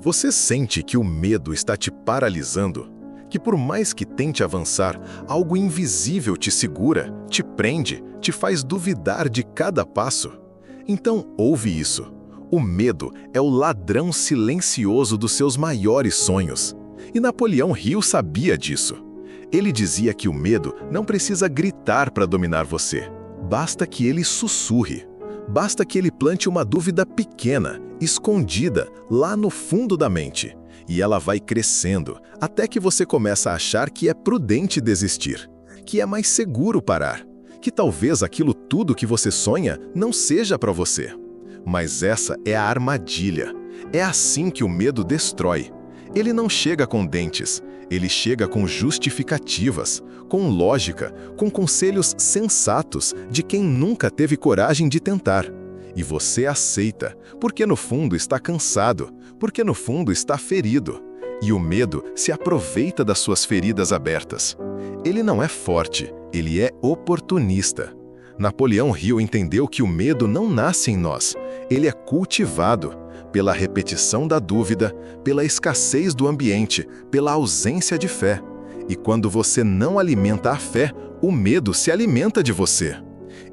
Você sente que o medo está te paralisando? Que por mais que tente avançar, algo invisível te segura, te prende, te faz duvidar de cada passo? Então ouve isso. O medo é o ladrão silencioso dos seus maiores sonhos. E Napoleão Hill sabia disso. Ele dizia que o medo não precisa gritar para dominar você. Basta que ele sussurre. Basta que ele plante uma dúvida pequena, escondida, lá no fundo da mente. E ela vai crescendo, até que você começa a achar que é prudente desistir, que é mais seguro parar, que talvez aquilo tudo que você sonha não seja para você. Mas essa é a armadilha. É assim que o medo destrói. Ele não chega com dentes, ele chega com justificativas, com lógica, com conselhos sensatos de quem nunca teve coragem de tentar. E você aceita, porque no fundo está cansado, porque no fundo está ferido. E o medo se aproveita das suas feridas abertas. Ele não é forte, ele é oportunista. Napoleão Hill entendeu que o medo não nasce em nós, ele é cultivado pela repetição da dúvida, pela escassez do ambiente, pela ausência de fé. E quando você não alimenta a fé, o medo se alimenta de você.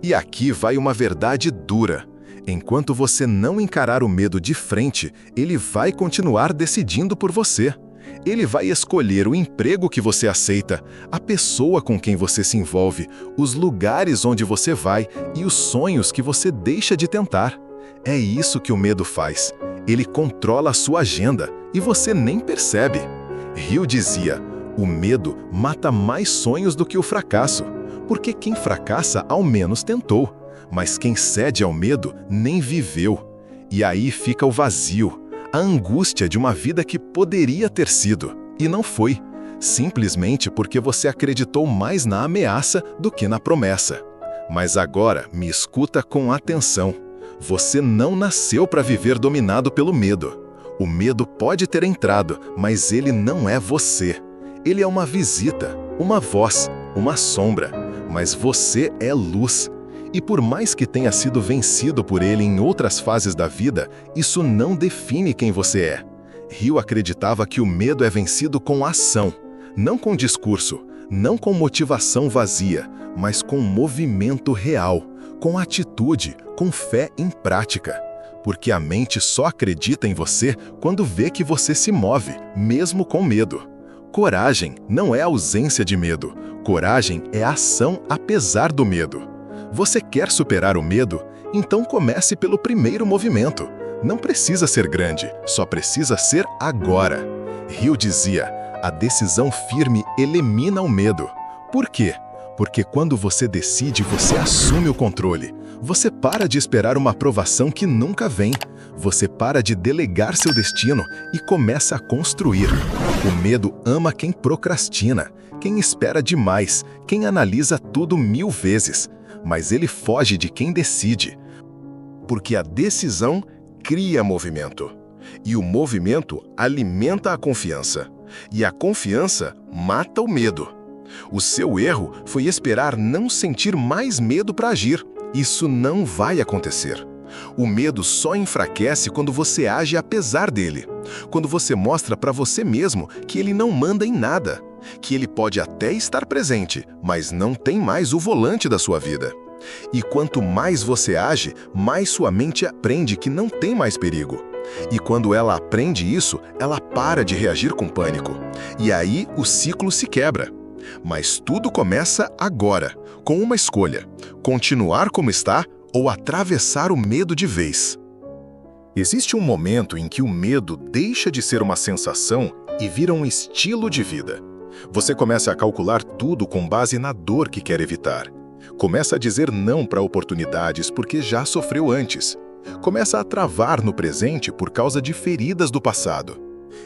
E aqui vai uma verdade dura. Enquanto você não encarar o medo de frente, ele vai continuar decidindo por você. Ele vai escolher o emprego que você aceita, a pessoa com quem você se envolve, os lugares onde você vai e os sonhos que você deixa de tentar. É isso que o medo faz. Ele controla a sua agenda e você nem percebe. Hill dizia: o medo mata mais sonhos do que o fracasso, porque quem fracassa ao menos tentou, mas quem cede ao medo nem viveu. E aí fica o vazio, a angústia de uma vida que poderia ter sido, e não foi, simplesmente porque você acreditou mais na ameaça do que na promessa. Mas agora me escuta com atenção. Você não nasceu para viver dominado pelo medo. O medo pode ter entrado, mas ele não é você. Ele é uma visita, uma voz, uma sombra, mas você é luz. E por mais que tenha sido vencido por ele em outras fases da vida, isso não define quem você é. Hill acreditava que o medo é vencido com ação, não com discurso, não com motivação vazia, mas com movimento real, com atitude, com fé em prática. Porque a mente só acredita em você quando vê que você se move, mesmo com medo. Coragem não é ausência de medo, coragem é ação apesar do medo. Você quer superar o medo? Então comece pelo primeiro movimento. Não precisa ser grande, só precisa ser agora. Hill dizia: a decisão firme elimina o medo. Por quê? Porque quando você decide, você assume o controle. Você para de esperar uma aprovação que nunca vem. Você para de delegar seu destino e começa a construir. O medo ama quem procrastina, quem espera demais, quem analisa tudo 1000 vezes. Mas ele foge de quem decide. Porque a decisão cria movimento. E o movimento alimenta a confiança. E a confiança mata o medo. O seu erro foi esperar não sentir mais medo para agir. Isso não vai acontecer. O medo só enfraquece quando você age apesar dele. Quando você mostra para você mesmo que ele não manda em nada. Que ele pode até estar presente, mas não tem mais o volante da sua vida. E quanto mais você age, mais sua mente aprende que não tem mais perigo. E quando ela aprende isso, ela para de reagir com pânico. E aí o ciclo se quebra. Mas tudo começa agora, com uma escolha: continuar como está ou atravessar o medo de vez. Existe um momento em que o medo deixa de ser uma sensação e vira um estilo de vida. Você começa a calcular tudo com base na dor que quer evitar. Começa a dizer não para oportunidades porque já sofreu antes. Começa a travar no presente por causa de feridas do passado.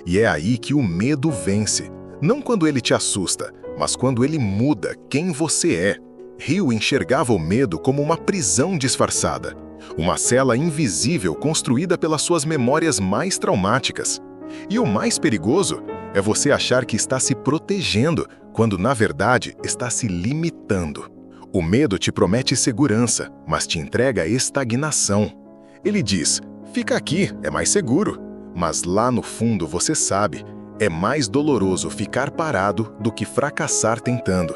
E é aí que o medo vence. Não quando ele te assusta, mas quando ele muda quem você é. Hill enxergava o medo como uma prisão disfarçada. Uma cela invisível construída pelas suas memórias mais traumáticas. E o mais perigoso é você achar que está se protegendo, quando na verdade está se limitando. O medo te promete segurança, mas te entrega estagnação. Ele diz: fica aqui, é mais seguro. Mas lá no fundo você sabe, é mais doloroso ficar parado do que fracassar tentando.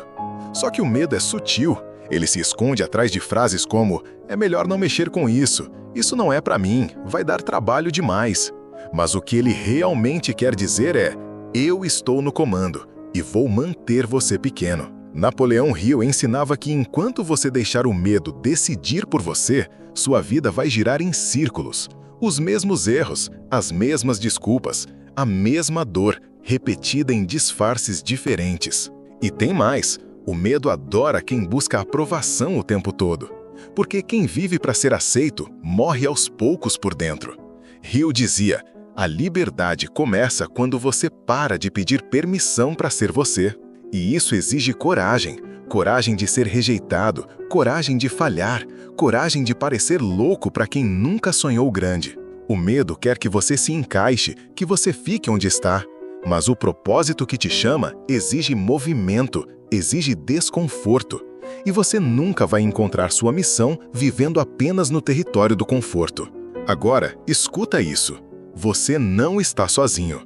Só que o medo é sutil. Ele se esconde atrás de frases como: é melhor não mexer com isso não é para mim, vai dar trabalho demais. Mas o que ele realmente quer dizer é: eu estou no comando e vou manter você pequeno. Napoleão Hill ensinava que enquanto você deixar o medo decidir por você, sua vida vai girar em círculos. Os mesmos erros, as mesmas desculpas, a mesma dor, repetida em disfarces diferentes. E tem mais, o medo adora quem busca aprovação o tempo todo. Porque quem vive para ser aceito, morre aos poucos por dentro. Hill dizia: a liberdade começa quando você para de pedir permissão para ser você. E isso exige coragem. Coragem de ser rejeitado, coragem de falhar, coragem de parecer louco para quem nunca sonhou grande. O medo quer que você se encaixe, que você fique onde está. Mas o propósito que te chama exige movimento, exige desconforto. E você nunca vai encontrar sua missão vivendo apenas no território do conforto. Agora, escuta isso. Você não está sozinho.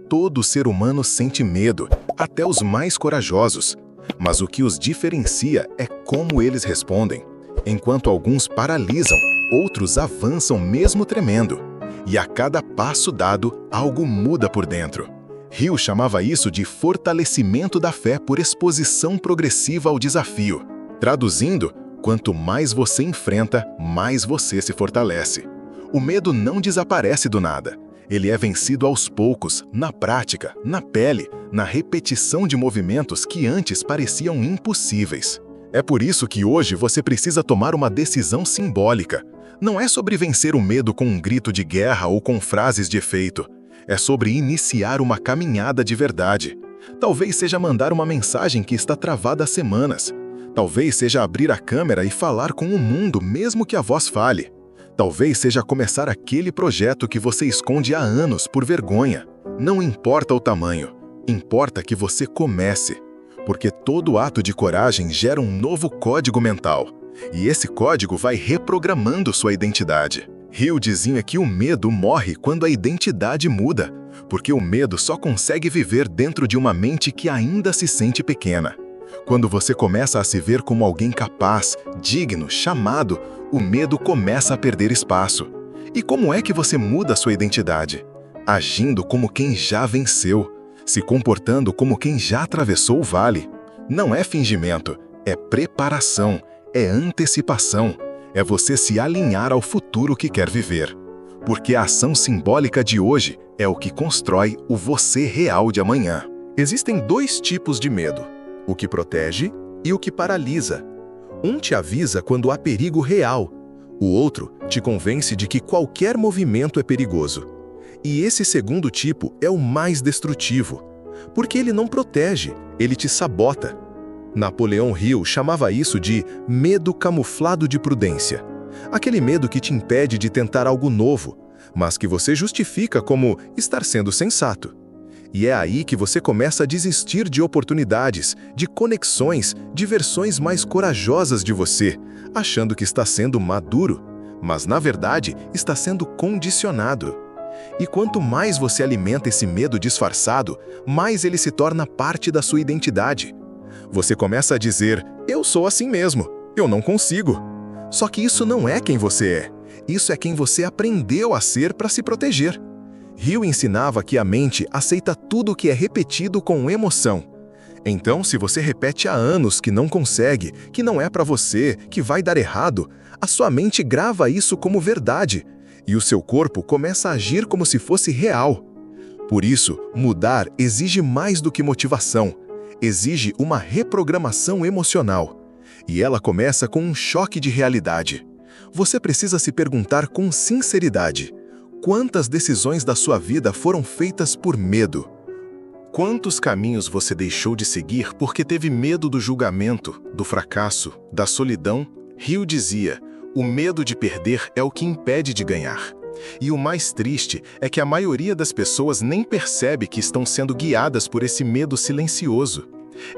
Todo ser humano sente medo, até os mais corajosos. Mas o que os diferencia é como eles respondem. Enquanto alguns paralisam, outros avançam mesmo tremendo. E a cada passo dado, algo muda por dentro. Hill chamava isso de fortalecimento da fé por exposição progressiva ao desafio. Traduzindo, quanto mais você enfrenta, mais você se fortalece. O medo não desaparece do nada. Ele é vencido aos poucos, na prática, na pele, na repetição de movimentos que antes pareciam impossíveis. É por isso que hoje você precisa tomar uma decisão simbólica. Não é sobre vencer o medo com um grito de guerra ou com frases de efeito. É sobre iniciar uma caminhada de verdade. Talvez seja mandar uma mensagem que está travada há semanas. Talvez seja abrir a câmera e falar com o mundo mesmo que a voz falhe. Talvez seja começar aquele projeto que você esconde há anos por vergonha. Não importa o tamanho, importa que você comece. Porque todo ato de coragem gera um novo código mental. E esse código vai reprogramando sua identidade. Hill dizia que o medo morre quando a identidade muda, porque o medo só consegue viver dentro de uma mente que ainda se sente pequena. Quando você começa a se ver como alguém capaz, digno, chamado, o medo começa a perder espaço. E como é que você muda sua identidade? Agindo como quem já venceu, se comportando como quem já atravessou o vale. Não é fingimento, é preparação, é antecipação, é você se alinhar ao futuro que quer viver. Porque a ação simbólica de hoje é o que constrói o você real de amanhã. Existem dois tipos de medo: o que protege e o que paralisa. Um te avisa quando há perigo real, o outro te convence de que qualquer movimento é perigoso. E esse segundo tipo é o mais destrutivo, porque ele não protege, ele te sabota. Napoleão Hill chamava isso de medo camuflado de prudência. Aquele medo que te impede de tentar algo novo, mas que você justifica como estar sendo sensato. E é aí que você começa a desistir de oportunidades, de conexões, de versões mais corajosas de você, achando que está sendo maduro, mas na verdade está sendo condicionado. E quanto mais você alimenta esse medo disfarçado, mais ele se torna parte da sua identidade. Você começa a dizer: eu sou assim mesmo, eu não consigo. Só que isso não é quem você é, isso é quem você aprendeu a ser para se proteger. Hill ensinava que a mente aceita tudo o que é repetido com emoção. Então, se você repete há anos que não consegue, que não é para você, que vai dar errado, a sua mente grava isso como verdade, e o seu corpo começa a agir como se fosse real. Por isso, mudar exige mais do que motivação, exige uma reprogramação emocional. E ela começa com um choque de realidade. Você precisa se perguntar com sinceridade: quantas decisões da sua vida foram feitas por medo? Quantos caminhos você deixou de seguir porque teve medo do julgamento, do fracasso, da solidão? Hill dizia: o medo de perder é o que impede de ganhar. E o mais triste é que a maioria das pessoas nem percebe que estão sendo guiadas por esse medo silencioso.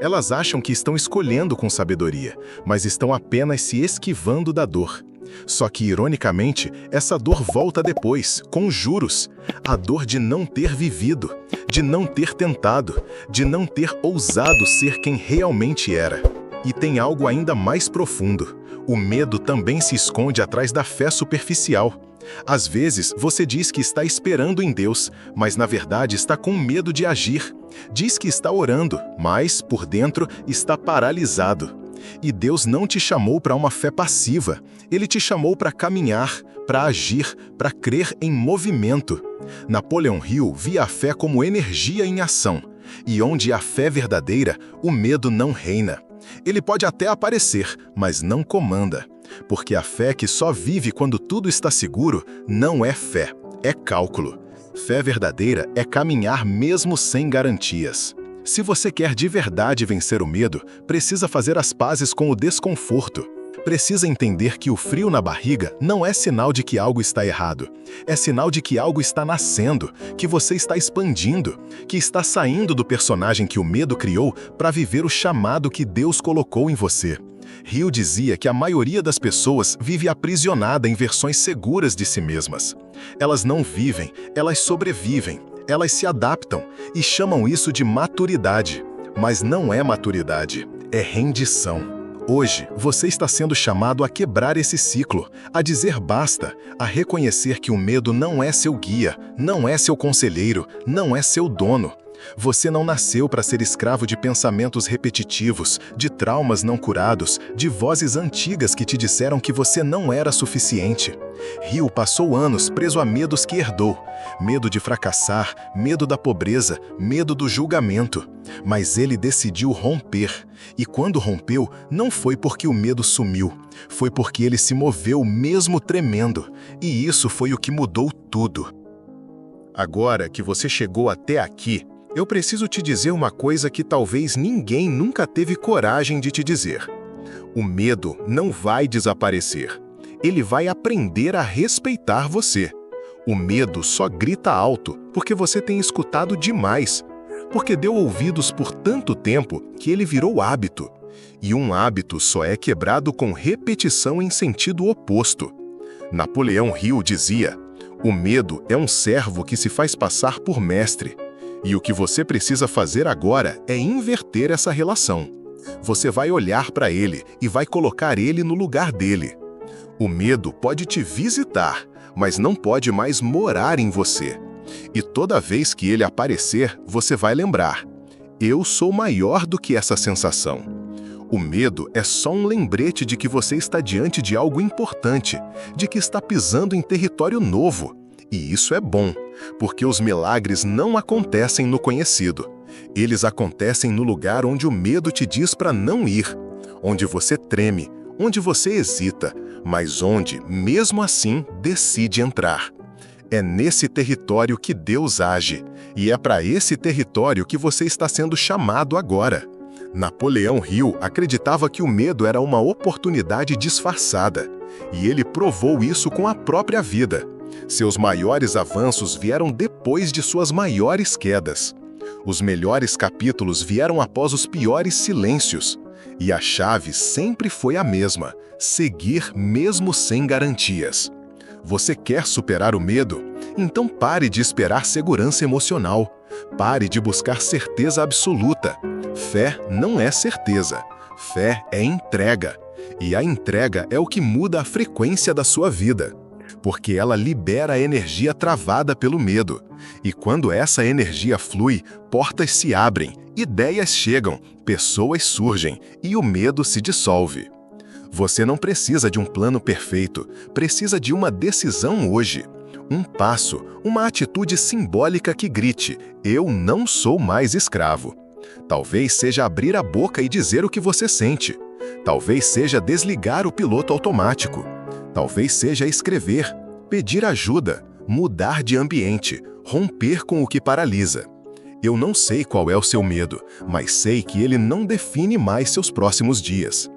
Elas acham que estão escolhendo com sabedoria, mas estão apenas se esquivando da dor. Só que, ironicamente, essa dor volta depois, com juros. A dor de não ter vivido, de não ter tentado, de não ter ousado ser quem realmente era. E tem algo ainda mais profundo. O medo também se esconde atrás da fé superficial. Às vezes, você diz que está esperando em Deus, mas na verdade está com medo de agir. Diz que está orando, mas, por dentro, está paralisado. E Deus não te chamou para uma fé passiva. Ele te chamou para caminhar, para agir, para crer em movimento. Napoleão Hill via a fé como energia em ação. E onde há fé verdadeira, o medo não reina. Ele pode até aparecer, mas não comanda. Porque a fé que só vive quando tudo está seguro não é fé, é cálculo. Fé verdadeira é caminhar mesmo sem garantias. Se você quer de verdade vencer o medo, precisa fazer as pazes com o desconforto. Precisa entender que o frio na barriga não é sinal de que algo está errado. É sinal de que algo está nascendo, que você está expandindo, que está saindo do personagem que o medo criou para viver o chamado que Deus colocou em você. Hill dizia que a maioria das pessoas vive aprisionada em versões seguras de si mesmas. Elas não vivem, elas sobrevivem, elas se adaptam e chamam isso de maturidade. Mas não é maturidade, é rendição. Hoje, você está sendo chamado a quebrar esse ciclo, a dizer basta, a reconhecer que o medo não é seu guia, não é seu conselheiro, não é seu dono. Você não nasceu para ser escravo de pensamentos repetitivos, de traumas não curados, de vozes antigas que te disseram que você não era suficiente. Hill passou anos preso a medos que herdou. Medo de fracassar, medo da pobreza, medo do julgamento. Mas ele decidiu romper. E quando rompeu, não foi porque o medo sumiu. Foi porque ele se moveu mesmo tremendo. E isso foi o que mudou tudo. Agora que você chegou até aqui, eu preciso te dizer uma coisa que talvez ninguém nunca teve coragem de te dizer. O medo não vai desaparecer. Ele vai aprender a respeitar você. O medo só grita alto porque você tem escutado demais, porque deu ouvidos por tanto tempo que ele virou hábito. E um hábito só é quebrado com repetição em sentido oposto. Napoleão Hill dizia: o medo é um servo que se faz passar por mestre. E o que você precisa fazer agora é inverter essa relação. Você vai olhar para ele e vai colocar ele no lugar dele. O medo pode te visitar, mas não pode mais morar em você. E toda vez que ele aparecer, você vai lembrar: eu sou maior do que essa sensação. O medo é só um lembrete de que você está diante de algo importante, de que está pisando em território novo. E isso é bom, porque os milagres não acontecem no conhecido. Eles acontecem no lugar onde o medo te diz para não ir, onde você treme, onde você hesita, mas onde, mesmo assim, decide entrar. É nesse território que Deus age, e é para esse território que você está sendo chamado agora. Napoleão Hill acreditava que o medo era uma oportunidade disfarçada, e ele provou isso com a própria vida. Seus maiores avanços vieram depois de suas maiores quedas. Os melhores capítulos vieram após os piores silêncios. E a chave sempre foi a mesma: seguir mesmo sem garantias. Você quer superar o medo? Então pare de esperar segurança emocional. Pare de buscar certeza absoluta. Fé não é certeza. Fé é entrega. E a entrega é o que muda a frequência da sua vida. Porque ela libera a energia travada pelo medo. E quando essa energia flui, portas se abrem, ideias chegam, pessoas surgem e o medo se dissolve. Você não precisa de um plano perfeito, precisa de uma decisão hoje. Um passo, uma atitude simbólica que grite: eu não sou mais escravo. Talvez seja abrir a boca e dizer o que você sente. Talvez seja desligar o piloto automático. Talvez seja escrever, pedir ajuda, mudar de ambiente, romper com o que paralisa. Eu não sei qual é o seu medo, mas sei que ele não define mais seus próximos dias.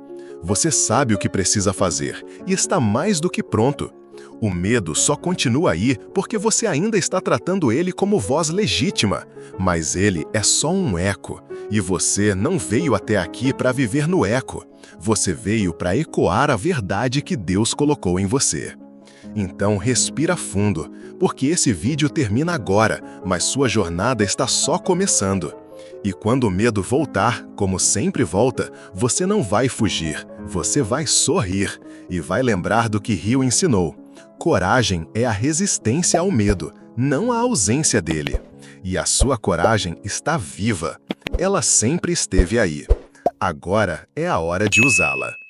Você sabe o que precisa fazer e está mais do que pronto. O medo só continua aí porque você ainda está tratando ele como voz legítima, mas ele é só um eco, e você não veio até aqui para viver no eco. Você veio para ecoar a verdade que Deus colocou em você. Então respira fundo, porque esse vídeo termina agora, mas sua jornada está só começando. E quando o medo voltar, como sempre volta, você não vai fugir, você vai sorrir e vai lembrar do que Rio ensinou. Coragem é a resistência ao medo, não a ausência dele. E a sua coragem está viva. Ela sempre esteve aí. Agora é a hora de usá-la.